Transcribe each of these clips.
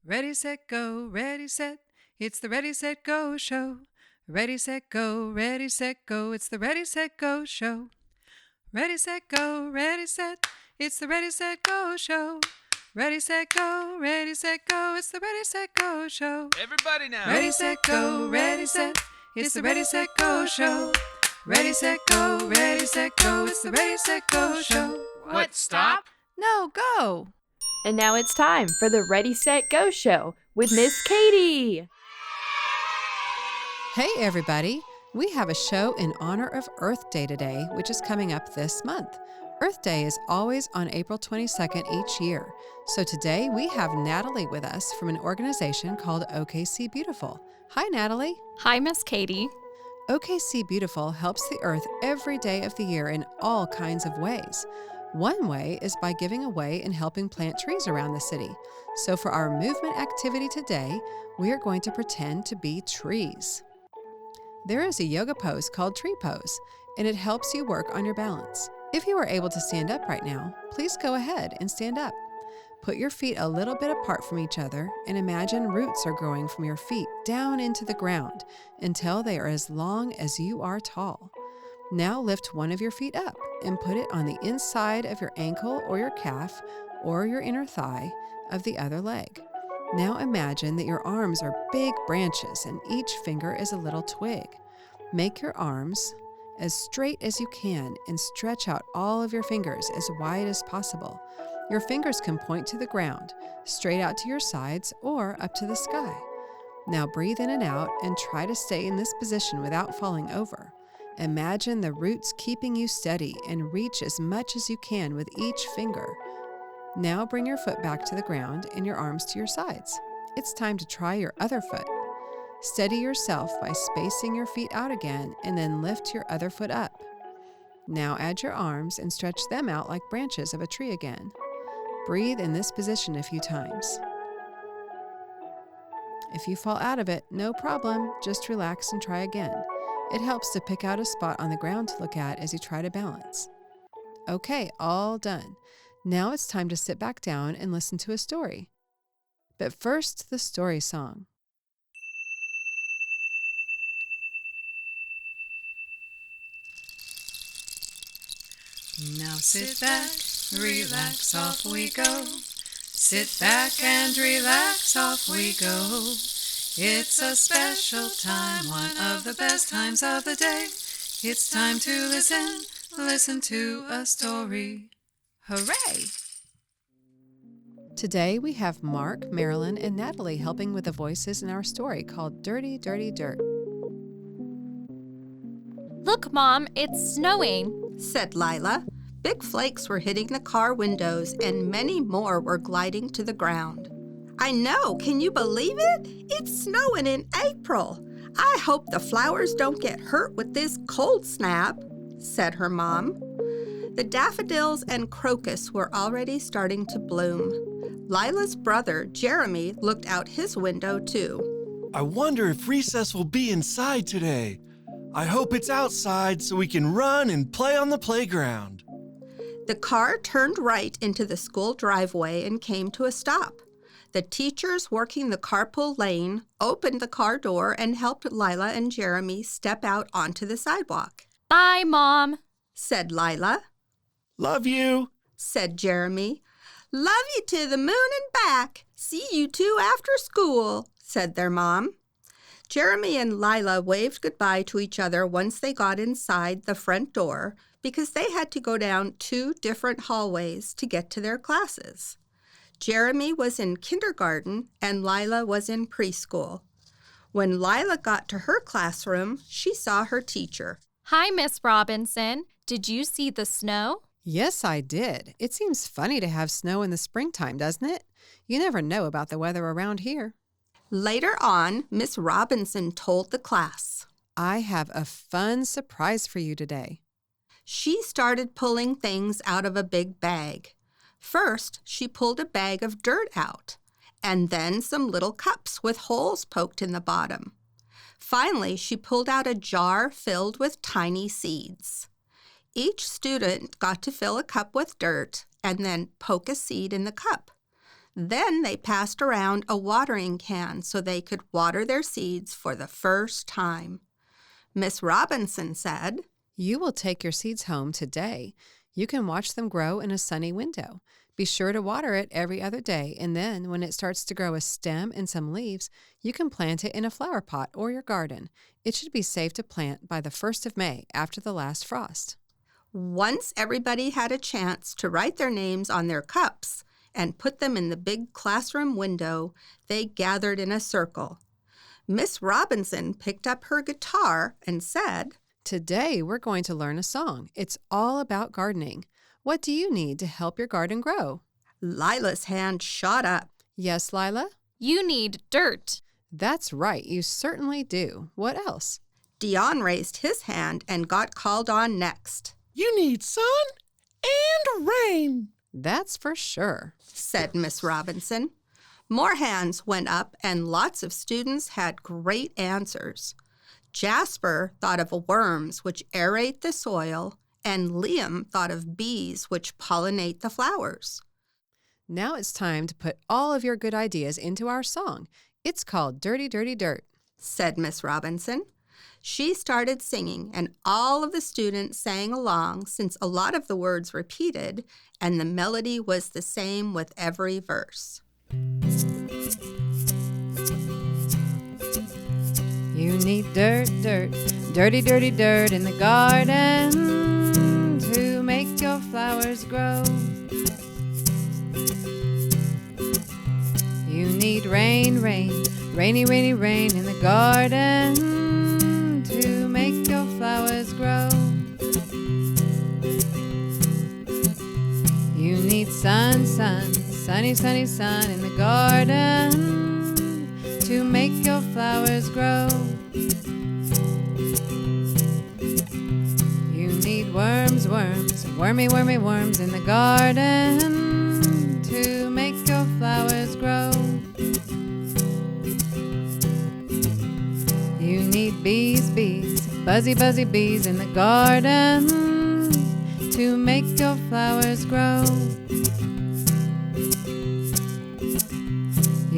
Ready, set, go, ready, set. It's the Ready, Set, Go show. Ready, set, go, ready, set, go. It's the Ready, Set, Go show. Ready, set, go, ready, set. It's the Ready, Set, Go show. Ready, set, go, ready, set, go. It's the Ready, Set, Go show. Everybody now. Ready, set, go, ready, set. It's the Ready, Set, Go show. Ready, set, go, ready, set, go. It's the Ready, Set, Go show. What, stop? No, go. And now it's time for the Ready, Set, Go show with Miss Katie. Hey, everybody. We have a show in honor of Earth Day today, which is coming up this month. Earth Day is always on April 22nd each year. So today we have Natalie with us from an organization called OKC Beautiful. Hi, Natalie. Hi, Miss Katie. OKC Beautiful helps the earth every day of the year in all kinds of ways. One way is by giving away and helping plant trees around the city. So for our movement activity today, we are going to pretend to be trees. There is a yoga pose called Tree Pose, and it helps you work on your balance. If you are able to stand up right now, please go ahead and stand up. Put your feet a little bit apart from each other and imagine roots are growing from your feet down into the ground until they are as long as you are tall. Now lift one of your feet up and put it on the inside of your ankle or your calf or your inner thigh of the other leg. Now imagine that your arms are big branches and each finger is a little twig. Make your arms as straight as you can and stretch out all of your fingers as wide as possible. Your fingers can point to the ground, straight out to your sides, or up to the sky. Now breathe in and out and try to stay in this position without falling over. Imagine the roots keeping you steady and reach as much as you can with each finger. Now bring your foot back to the ground and your arms to your sides. It's time to try your other foot. Steady yourself by spacing your feet out again and then lift your other foot up. Now add your arms and stretch them out like branches of a tree again. Breathe in this position a few times. If you fall out of it, no problem, just relax and try again. It helps to pick out a spot on the ground to look at as you try to balance. Okay, all done. Now it's time to sit back down and listen to a story. But first, the story song. Now sit back, relax, off we go. Sit back and relax, off we go. It's a special time, one of the best times of the day. It's time to listen to a story. Hooray! Today we have Mark, Marilyn, and Natalie helping with the voices in our story called Dirty, Dirty Dirt. Look, Mom, it's snowing, said Lila. Big flakes were hitting the car windows and many more were gliding to the ground. I know, can you believe it? It's snowing in April. I hope the flowers don't get hurt with this cold snap, said her mom. The daffodils and crocus were already starting to bloom. Lila's brother, Jeremy, looked out his window too. I wonder if recess will be inside today. I hope it's outside so we can run and play on the playground. The car turned right into the school driveway and came to a stop. The teachers working the carpool lane opened the car door and helped Lila and Jeremy step out onto the sidewalk. Bye, Mom, said Lila. Love you, said Jeremy. Love you to the moon and back. See you two after school, said their mom. Jeremy and Lila waved goodbye to each other once they got inside the front door because they had to go down 2 different hallways to get to their classes. Jeremy was in kindergarten and Lila was in preschool. When Lila got to her classroom, she saw her teacher. Hi, Miss Robinson. Did you see the snow? Yes, I did. It seems funny to have snow in the springtime, doesn't it? You never know about the weather around here. Later on, Miss Robinson told the class, I have a fun surprise for you today. She started pulling things out of a big bag. First, she pulled a bag of dirt out, and then some little cups with holes poked in the bottom. Finally, she pulled out a jar filled with tiny seeds. Each student got to fill a cup with dirt and then poke a seed in the cup. Then they passed around a watering can so they could water their seeds for the first time. Miss Robinson said, You will take your seeds home today. You can watch them grow in a sunny window. Be sure to water it every other day, and then when it starts to grow a stem and some leaves, you can plant it in a flower pot or your garden. It should be safe to plant by the 1st of May after the last frost. Once everybody had a chance to write their names on their cups and put them in the big classroom window, they gathered in a circle. Miss Robinson picked up her guitar and said, Today we're going to learn a song. It's all about gardening. What do you need to help your garden grow? Lila's hand shot up. Yes, Lila? You need dirt. That's right, you certainly do. What else? Dion raised his hand and got called on next. You need sun and rain. That's for sure, said Miss Robinson. More hands went up and lots of students had great answers. Jasper thought of worms which aerate the soil, and Liam thought of bees which pollinate the flowers. Now it's time to put all of your good ideas into our song. It's called Dirty, Dirty Dirt, said Miss Robinson. She started singing, and all of the students sang along since a lot of the words repeated, and the melody was the same with every verse. You need dirt, dirt, dirty, dirty dirt in the garden to make your flowers grow. You need rain, rain, rainy, rainy rain in the garden to make your flowers grow. You need sun, sun, sunny, sunny sun in the garden to make your flowers grow. You need worms, worms, wormy, wormy worms in the garden to make your flowers grow. You need bees, bees, buzzy, buzzy bees in the garden to make your flowers grow.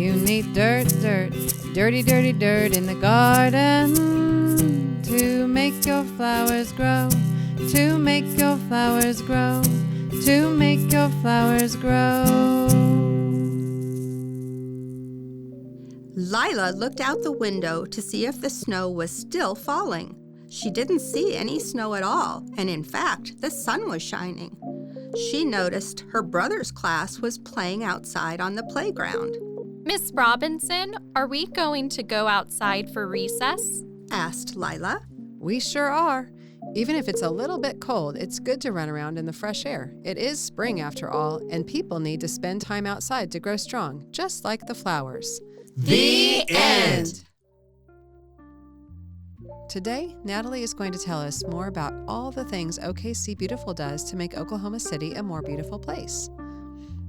You need dirt, dirt, dirty, dirty dirt in the garden to make your flowers grow, to make your flowers grow, to make your flowers grow. Lila looked out the window to see if the snow was still falling. She didn't see any snow at all, and in fact, the sun was shining. She noticed her brother's class was playing outside on the playground. Miss Robinson, are we going to go outside for recess? Asked Lila. We sure are. Even if it's a little bit cold, it's good to run around in the fresh air. It is spring after all, and people need to spend time outside to grow strong, just like the flowers. The end. Today, Natalie is going to tell us more about all the things OKC Beautiful does to make Oklahoma City a more beautiful place.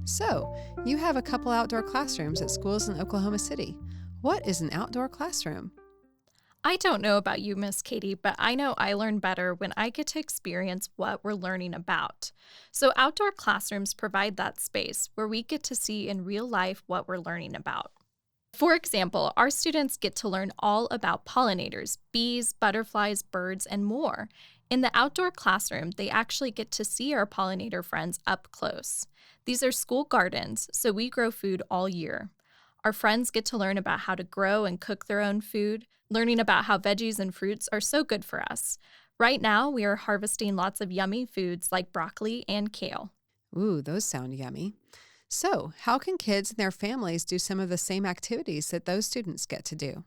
So, you have a couple outdoor classrooms at schools in Oklahoma City. What is an outdoor classroom? I don't know about you, Miss Katie, but I know I learn better when I get to experience what we're learning about. So outdoor classrooms provide that space where we get to see in real life what we're learning about. For example, our students get to learn all about pollinators, bees, butterflies, birds, and more. In the outdoor classroom, they actually get to see our pollinator friends up close. These are school gardens, so we grow food all year. Our friends get to learn about how to grow and cook their own food, learning about how veggies and fruits are so good for us. Right now, we are harvesting lots of yummy foods like broccoli and kale. Ooh, those sound yummy. So, how can kids and their families do some of the same activities that those students get to do?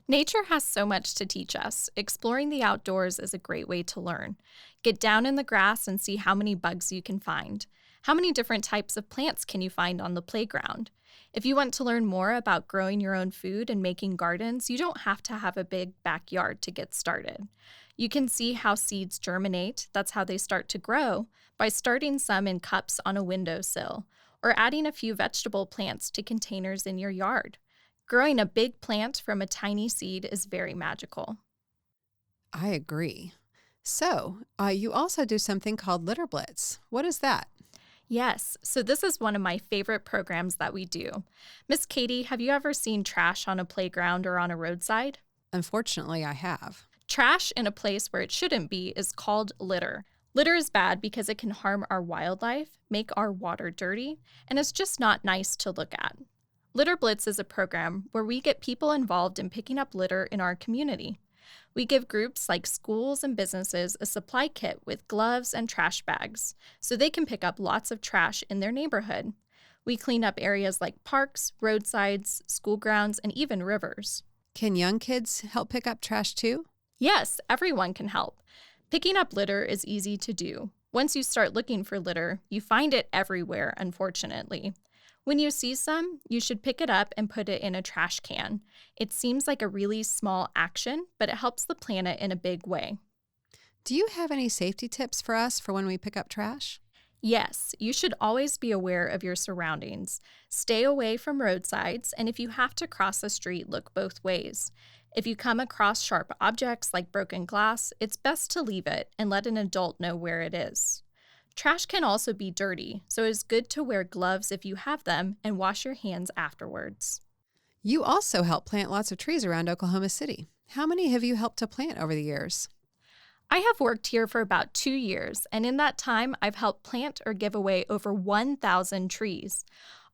Nature has so much to teach us. Exploring the outdoors is a great way to learn. Get down in the grass and see how many bugs you can find. How many different types of plants can you find on the playground? If you want to learn more about growing your own food and making gardens, you don't have to have a big backyard to get started. You can see how seeds germinate, that's how they start to grow, by starting some in cups on a windowsill, or adding a few vegetable plants to containers in your yard. Growing a big plant from a tiny seed is very magical. I agree. So, you also do something called Litter Blitz. What is that? Yes, so this is one of my favorite programs that we do. Miss Katie, have you ever seen trash on a playground or on a roadside? Unfortunately, I have. Trash in a place where it shouldn't be is called litter. Litter is bad because it can harm our wildlife, make our water dirty, and it's just not nice to look at. Litter Blitz is a program where we get people involved in picking up litter in our community. We give groups like schools and businesses a supply kit with gloves and trash bags so they can pick up lots of trash in their neighborhood. We clean up areas like parks, roadsides, school grounds, and even rivers. Can young kids help pick up trash too? Yes, everyone can help. Picking up litter is easy to do. Once you start looking for litter, you find it everywhere, unfortunately. When you see some, you should pick it up and put it in a trash can. It seems like a really small action, but it helps the planet in a big way. Do you have any safety tips for us for when we pick up trash? Yes, you should always be aware of your surroundings. Stay away from roadsides, and if you have to cross a street, look both ways. If you come across sharp objects like broken glass, it's best to leave it and let an adult know where it is. Trash can also be dirty, so it's good to wear gloves if you have them and wash your hands afterwards. You also help plant lots of trees around Oklahoma City. How many have you helped to plant over the years? I have worked here for about 2 years, and in that time, I've helped plant or give away over 1,000 trees.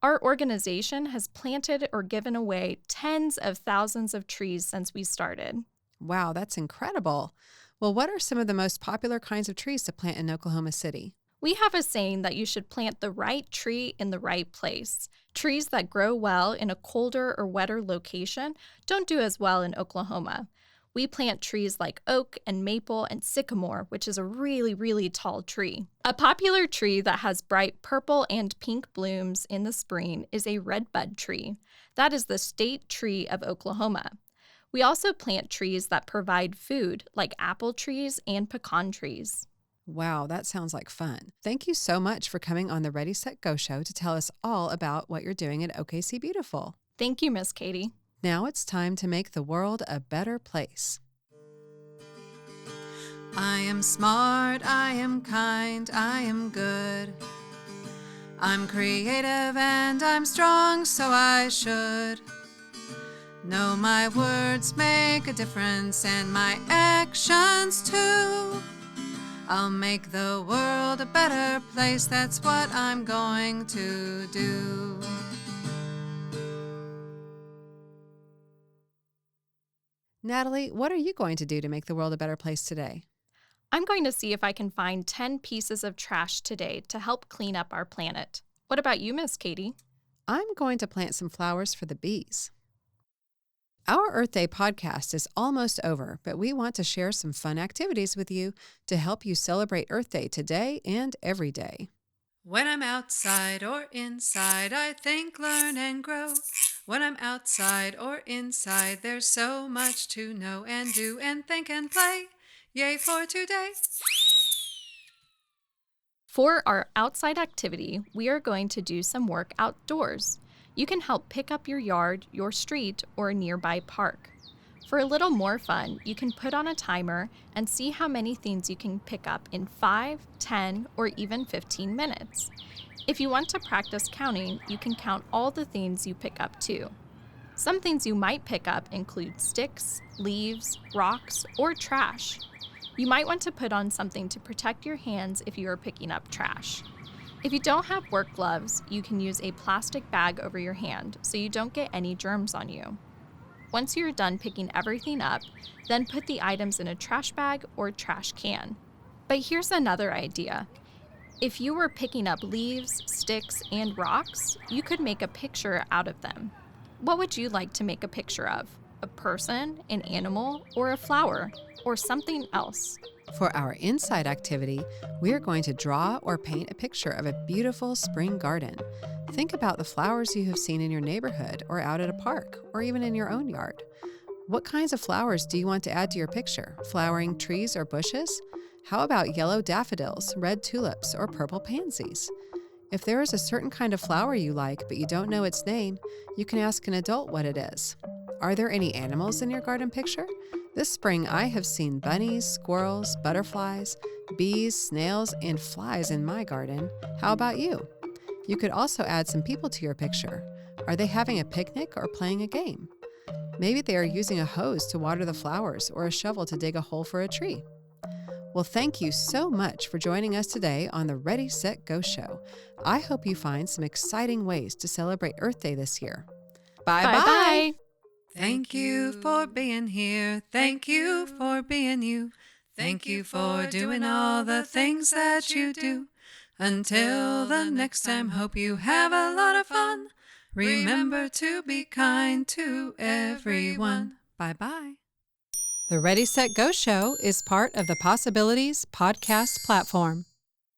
Our organization has planted or given away tens of thousands of trees since we started. Wow, that's incredible. Well, what are some of the most popular kinds of trees to plant in Oklahoma City? We have a saying that you should plant the right tree in the right place. Trees that grow well in a colder or wetter location don't do as well in Oklahoma. We plant trees like oak and maple and sycamore, which is a really, really tall tree. A popular tree that has bright purple and pink blooms in the spring is a redbud tree. That is the state tree of Oklahoma. We also plant trees that provide food, like apple trees and pecan trees. Wow, that sounds like fun. Thank you so much for coming on the Ready, Set, Go show to tell us all about what you're doing at OKC Beautiful. Thank you, Miss Katie. Now it's time to make the world a better place. I am smart, I am kind, I am good. I'm creative and I'm strong, so I should know my words make a difference and my actions too. I'll make the world a better place, that's what I'm going to do. Natalie, what are you going to do to make the world a better place today? I'm going to see if I can find 10 pieces of trash today to help clean up our planet. What about you, Miss Katie? I'm going to plant some flowers for the bees. Our Earth Day podcast is almost over, but we want to share some fun activities with you to help you celebrate Earth Day today and every day. When I'm outside or inside, I think, learn, and grow. When I'm outside or inside, there's so much to know and do and think and play. Yay for today! For our outside activity, we are going to do some work outdoors. You can help pick up your yard, your street, or a nearby park. For a little more fun, you can put on a timer and see how many things you can pick up in 5, 10, or even 15 minutes. If you want to practice counting, you can count all the things you pick up too. Some things you might pick up include sticks, leaves, rocks, or trash. You might want to put on something to protect your hands if you are picking up trash. If you don't have work gloves, you can use a plastic bag over your hand so you don't get any germs on you. Once you're done picking everything up, then put the items in a trash bag or trash can. But here's another idea. If you were picking up leaves, sticks, and rocks, you could make a picture out of them. What would you like to make a picture of? A person, an animal, or a flower, or something else? For our inside activity, we are going to draw or paint a picture of a beautiful spring garden. Think about the flowers you have seen in your neighborhood or out at a park or even in your own yard. What kinds of flowers do you want to add to your picture? Flowering trees or bushes? How about yellow daffodils, red tulips, or purple pansies? If there is a certain kind of flower you like but you don't know its name, you can ask an adult what it is. Are there any animals in your garden picture? This spring, I have seen bunnies, squirrels, butterflies, bees, snails, and flies in my garden. How about you? You could also add some people to your picture. Are they having a picnic or playing a game? Maybe they are using a hose to water the flowers or a shovel to dig a hole for a tree. Well, thank you so much for joining us today on the Ready, Set, Go show. I hope you find some exciting ways to celebrate Earth Day this year. Bye-bye. Bye. Thank you for being here. Thank you for being you. Thank you for doing all the things that you do. Until the next time, hope you have a lot of fun. Remember to be kind to everyone. Bye-bye. The Ready, Set, Go show is part of the Possibilities podcast platform.